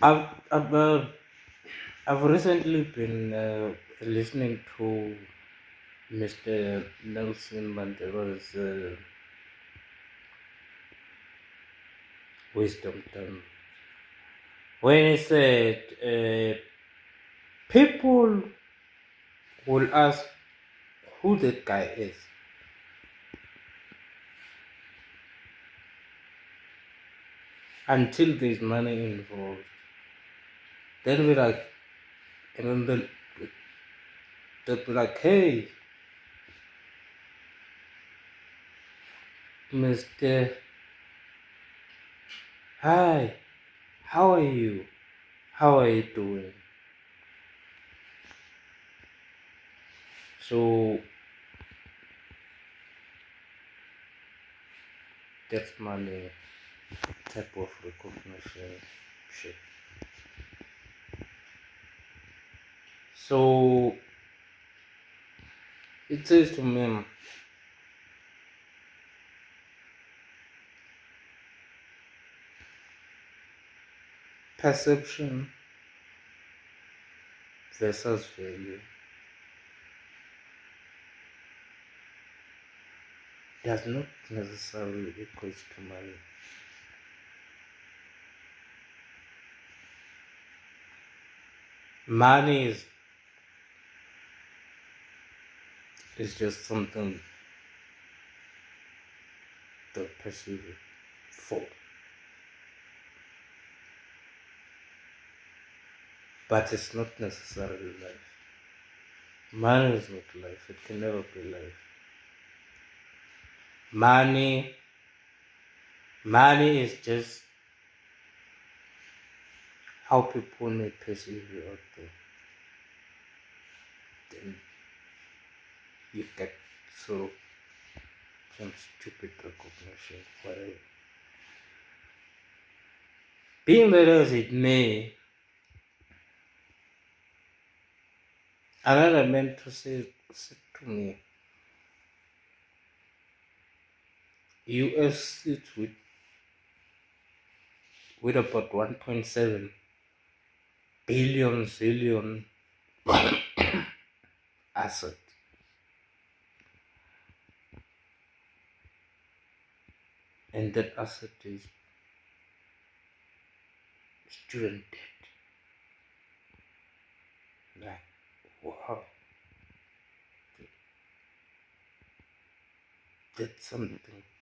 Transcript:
I've recently been listening to Mr. Nelson Mandela's wisdom term when he said, people will ask who that guy is until there's money involved. They'll be like, and then they'll be like, hey, Mr. Hi, how are you? How are you doing? So that's money type of recognition shit. So it says to me, perception versus value does not necessarily equate to money. Money is just something to perceive it for. But it's not necessarily life. Money is not life. It can never be life. Money is just how people may perceive you out there. Then you get sort of some stupid recognition, whatever. Being that as it may, another mentor said to me, US sits with about 1.7 billion zillion asset. And that asset is student debt. Like, wow. That's something